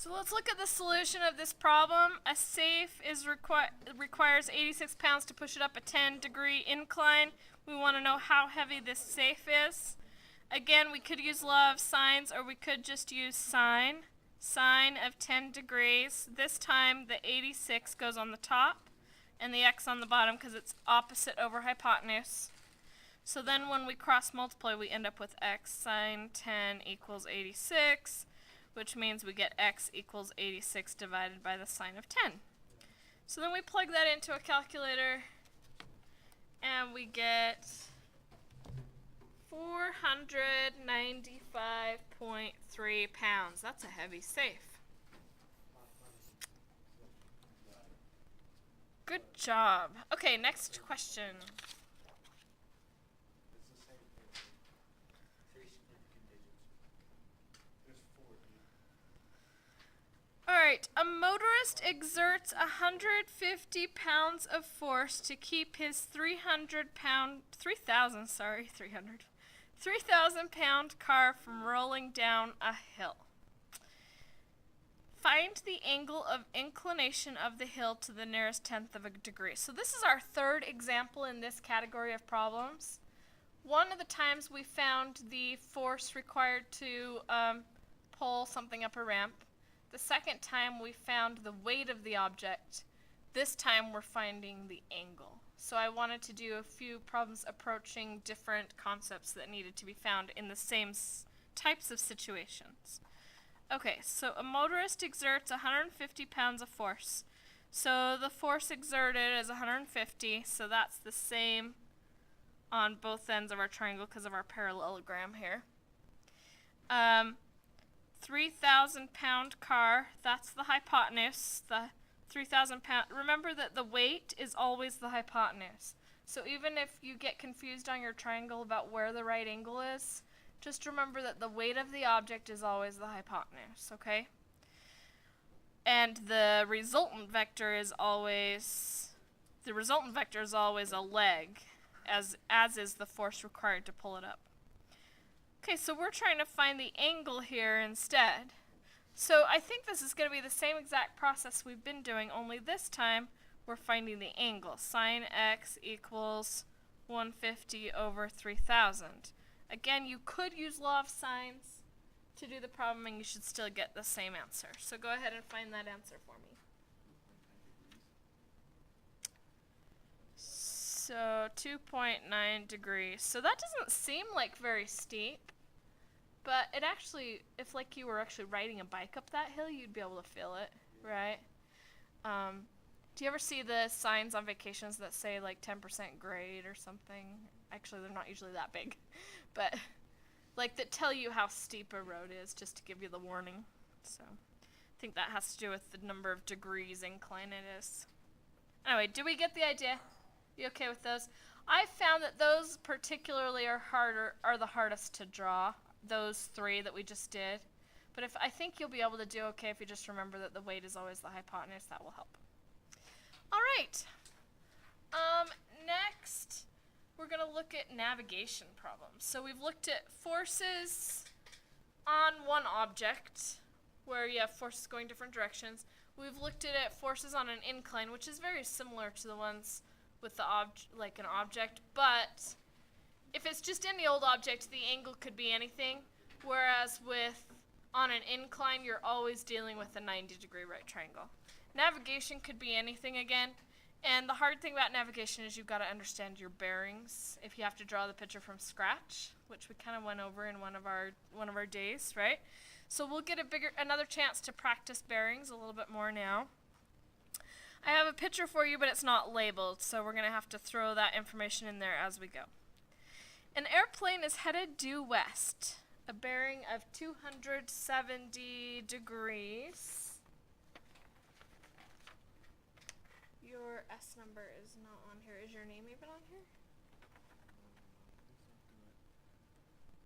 So let's look at the solution of this problem. A safe requires 86 pounds to push it up a 10-degree incline. We want to know how heavy this safe is. Again, we could use law of sines, or we could just use sine. Sine of 10 degrees. This time the 86 goes on the top and the x on the bottom because it's opposite over hypotenuse. So then when we cross multiply, we end up with x sine 10 equals 86, which means we get x equals 86 divided by the sine of 10. So then we plug that into a calculator and we get 495.3 pounds. That's a heavy safe. Good job. Okay, next question. Alright, a motorist exerts 150 pounds of force to keep his 3,000 pound car from rolling down a hill. Find the angle of inclination of the hill to the nearest tenth of a degree. So this is our third example in this category of problems. One of the times we found the force required to pull something up a ramp. The second time we found the weight of the object. This time we're finding the angle. So I wanted to do a few problems approaching different concepts that needed to be found in the same types of situations. Okay, so a motorist exerts 150 pounds of force. So the force exerted is 150, so that's the same on both ends of our triangle because of our parallelogram here. 3,000 pound car, that's the hypotenuse. The 3,000 pound, remember that the weight is always the hypotenuse. So even if you get confused on your triangle about where the right angle is, just remember that the weight of the object is always the hypotenuse, okay? And the resultant vector is always a leg, as is the force required to pull it up. Okay, so we're trying to find the angle here instead. So I think this is going to be the same exact process we've been doing, only this time we're finding the angle. Sine x equals 150 over 3,000. Again, you could use law of sines to do the problem and you should still get the same answer. So go ahead and find that answer for me. So 2.9 degrees. So that doesn't seem like very steep, but it actually, if like you were actually riding a bike up that hill, you'd be able to feel it, right? Do you ever see the signs on vacations that say like 10% grade or something? Actually, they're not usually that big, but like that tell you how steep a road is, just to give you the warning. So I think that has to do with the number of degrees incline it is. Anyway, do we get the idea? You okay with those? I found that those particularly are the hardest to draw, those three that we just did. But I think you'll be able to do okay if you just remember that the weight is always the hypotenuse. That will help. All right. Next, we're going to look at navigation problems. So we've looked at forces on one object, where you have forces going different directions. We've looked at forces on an incline, which is very similar to the ones with the like an object, but if it's just any old object, the angle could be anything, whereas on an incline, you're always dealing with a 90-degree right triangle. Navigation could be anything again, and the hard thing about navigation is you've got to understand your bearings if you have to draw the picture from scratch, which we kind of went over in one of our days, right? So we'll get another chance to practice bearings a little bit more now. I have a picture for you, but it's not labeled, so we're going to have to throw that information in there as we go. An airplane is headed due west, a bearing of 270 degrees. Your S number is not on here. Is your name even on here?